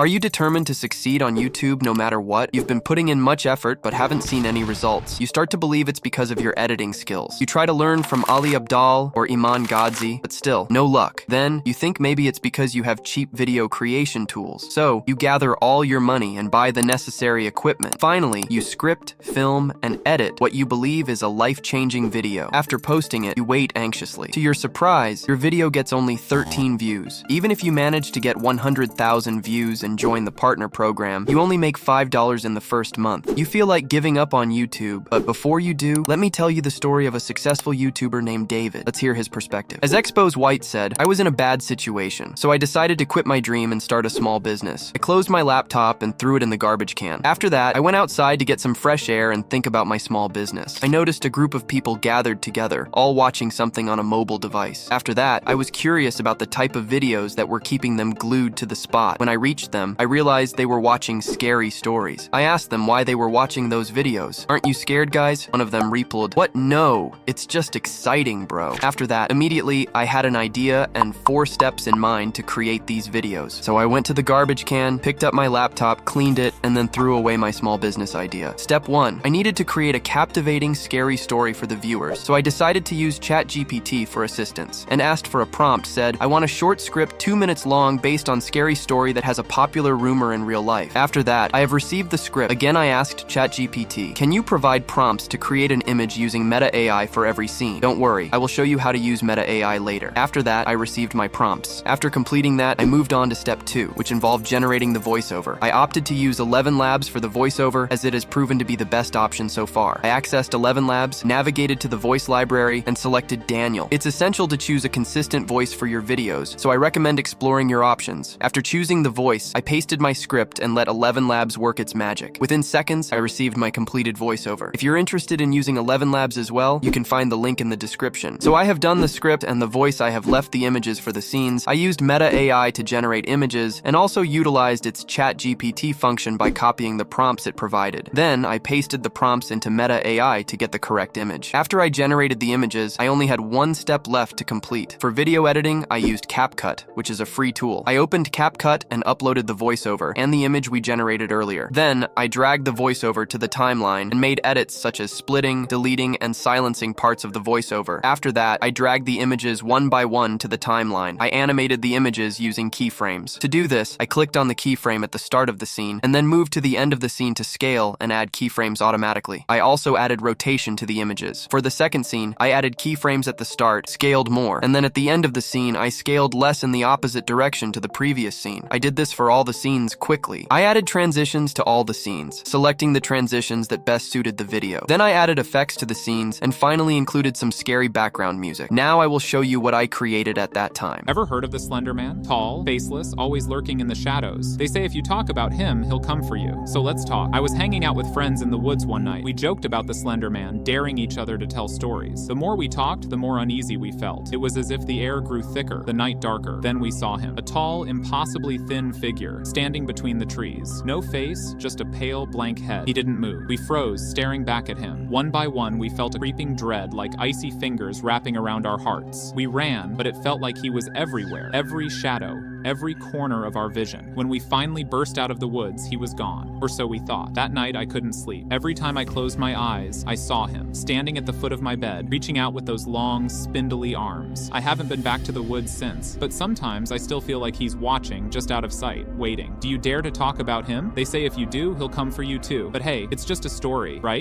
Are you determined to succeed on YouTube no matter what? You've been putting in much effort but haven't seen any results. You start to believe it's because of your editing skills. You try to learn from Ali Abdaal or Iman Gadzhi, but still, no luck. Then, you think maybe it's because you have cheap video creation tools. So, you gather all your money and buy the necessary equipment. Finally, you script, film, and edit what you believe is a life-changing video. After posting it, you wait anxiously. To your surprise, your video gets only 13 views. Even if you manage to get 100,000 views and join the partner program, you only make $5 in the first month. You feel like giving up on YouTube, but before you do, let me tell you the story of a successful YouTuber named David. Let's hear his perspective. As Expose White said, I was in a bad situation, so I decided to quit my dream and start a small business. I closed my laptop and threw it in the garbage can. After that, I went outside to get some fresh air and think about my small business. I noticed a group of people gathered together, all watching something on a mobile device. After that, I was curious about the type of videos that were keeping them glued to the spot. When I reached them, I realized they were watching scary stories. I asked them why they were watching those videos. Aren't you scared, guys? One of them replied, "What? No, it's just exciting, bro." After that, immediately, I had an idea and 4 steps in mind to create these videos. So I went to the garbage can, picked up my laptop, cleaned it, and then threw away my small business idea. Step 1, I needed to create a captivating, scary story for the viewers. So I decided to use ChatGPT for assistance and asked for a prompt. Said, I want a short script 2 minutes long based on scary story that has a popular rumor in real life. After that, I have received the script. Again, I asked ChatGPT, can you provide prompts to create an image using Meta AI for every scene? Don't worry, I will show you how to use Meta AI later. After that, I received my prompts. After completing that, I moved on to step 2, which involved generating the voiceover. I opted to use 11 Labs for the voiceover as it has proven to be the best option so far. I accessed 11 Labs, navigated to the voice library, and selected Daniel. It's essential to choose a consistent voice for your videos, so I recommend exploring your options. After choosing the voice, I pasted my script and let 11 Labs work its magic. Within seconds, I received my completed voiceover. If you're interested in using 11 Labs as well, you can find the link in the description. So I have done the script and the voice. I have left the images for the scenes. I used Meta AI to generate images and also utilized its ChatGPT function by copying the prompts it provided. Then I pasted the prompts into Meta AI to get the correct image. After I generated the images, I only had 1 step left to complete. For video editing, I used CapCut, which is a free tool. I opened CapCut and uploaded the voiceover and the image we generated earlier. Then, I dragged the voiceover to the timeline and made edits such as splitting, deleting, and silencing parts of the voiceover. After that, I dragged the images one by one to the timeline. I animated the images using keyframes. To do this, I clicked on the keyframe at the start of the scene and then moved to the end of the scene to scale and add keyframes automatically. I also added rotation to the images. For the second scene, I added keyframes at the start, scaled more, and then at the end of the scene, I scaled less in the opposite direction to the previous scene. I did this for all the scenes quickly. I added transitions to all the scenes, selecting the transitions that best suited the video. Then I added effects to the scenes and finally included some scary background music. Now I will show you what I created at that time. Ever heard of the Slender Man? Tall, faceless, always lurking in the shadows. They say if you talk about him, he'll come for you. So let's talk. I was hanging out with friends in the woods one night. We joked about the Slender Man, daring each other to tell stories. The more we talked, the more uneasy we felt. It was as if the air grew thicker, the night darker. Then we saw him. A tall, impossibly thin figure, standing between the trees. No face, just a pale, blank head. He didn't move. We froze, staring back at him. One by one, we felt a creeping dread, like icy fingers wrapping around our hearts. We ran, but it felt like he was everywhere. Every shadow, every corner of our vision. When we finally burst out of the woods, he was gone. Or so we thought. That night, I couldn't sleep. Every time I closed my eyes, I saw him, standing at the foot of my bed, reaching out with those long, spindly arms. I haven't been back to the woods since, but sometimes I still feel like he's watching, just out of sight, waiting. Do you dare to talk about him? They say if you do, he'll come for you too. But hey, it's just a story, right?